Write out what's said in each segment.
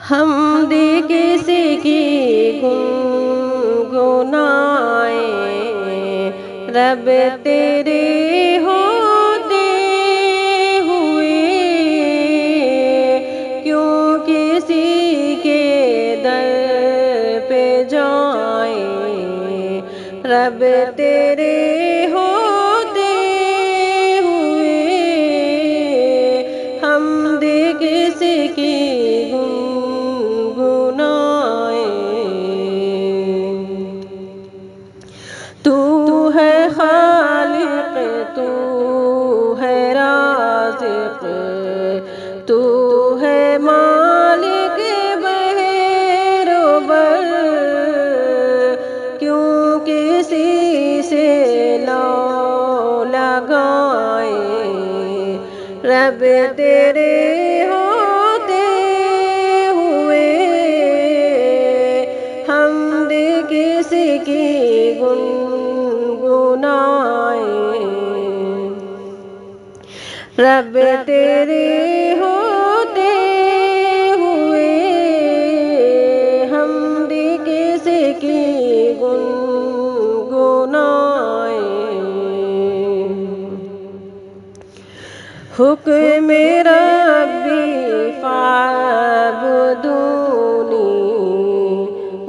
حمد کسی کی گنگنائیں رب تیرے ہوتے ہوئے، کیوں کسی کے در پہ جائیں رب تیرے ہوتے ہوئے، حمد کسی کی تو ہے خالق، تو ہے رازق، تو ہے مالک بحر و بر، کیوں کسی سے لو لگائیں رب تیرے ہوتے ہوئے، حمد کسی کی رب تیرے ہوتے ہوئے، حمد کسی کی گنگنائیں۔ حکم ربی فاعبدونی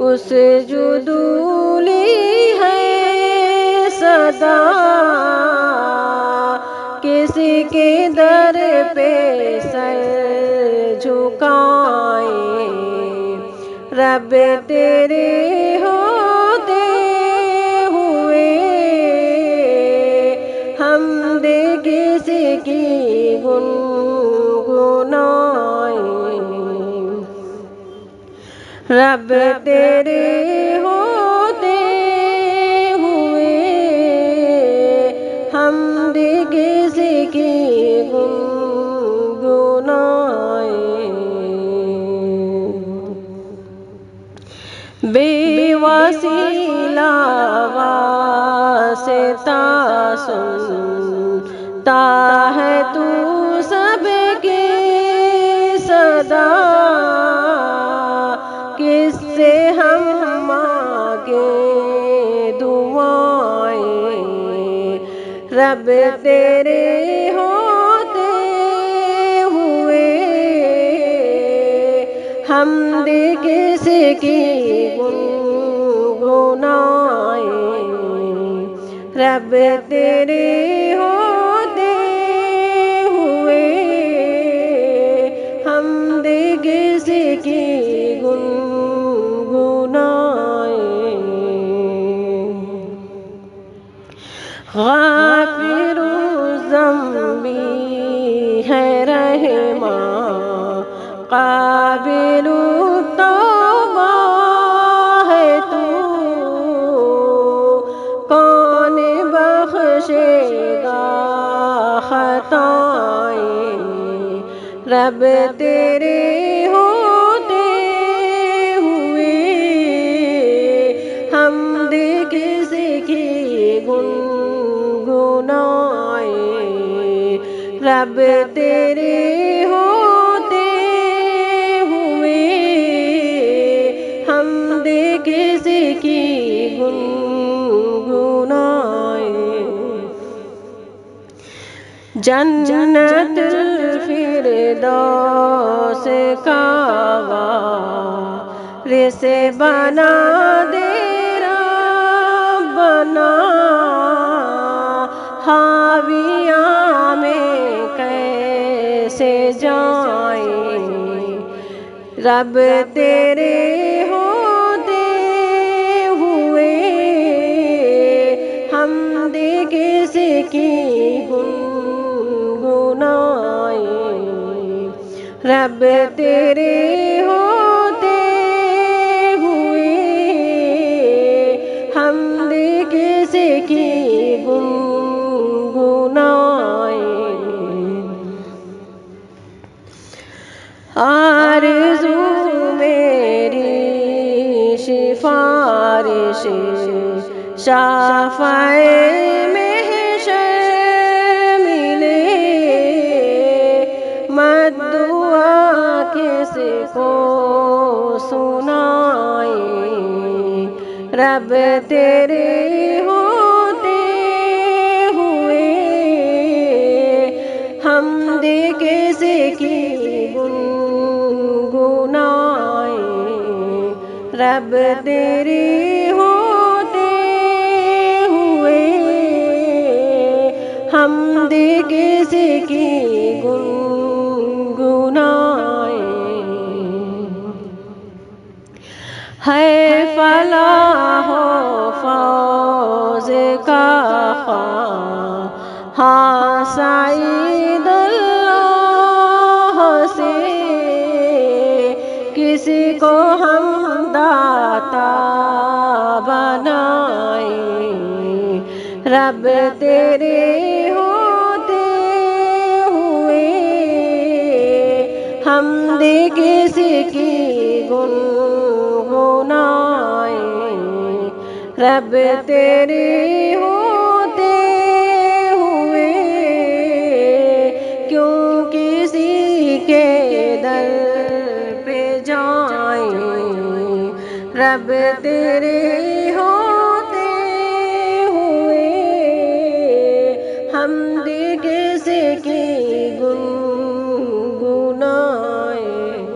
اسجدوا لی ہے صدا، کسی کے در پہ سر جھکائیں رب تیرے ہوتے ہوئے، حمد کسی کی گنگنائیں رب تیرے ہوتے ہوئے، حمد کسی کی گنگنائیں۔ بے وسیلہ واسطہ سنتا ہے تو سب کی صدا، کس سے ہم مانگیں دعائیں رب تیرے ہوتے ہوئے، حمد کسی کی گنگنائیں رب تیرے ہوتے ہوئے، حمد کسی کی گنگنائیں۔ غافر الذنب ہے رحماں، قابل التوبہ ہے تو، کون بخشے گا خطائیں رب تیرے ہوتے ہوئے، حمد کسی کی گنگنائیں رب تیرے ہوتے ہوئے، حمد کسی کی گنگنائیں۔ جنت الفردوس کا وارث بنا دے ربنا، حاویہ میں کیسے جائیں رب تیرے ہوتے ہوئے، حمد کسی کی گنگنائیں رب تیرے ہوتے ہوئے، حمد کسی کی گنگنائیں۔ آرزو میری سفارش شافع محشر ملے، مت دعا کس کو رب تیرے ہوتے ہوئے حمد کسی کی گنگنائیں، رب تیرے ہوتے ہوئے حمد کسی کی گنگنائیں۔ ہے فلاح و فوز کا خواہاں سعید اللہ سے، کسی کو ہم داتا بنائیں، رب تیرے ہوتے ہوئے حمد کسی کی گنگنائیں، رب تیرے ہوتے ہوئے کیوں کسی کے در پہ جائیں، رب تیرے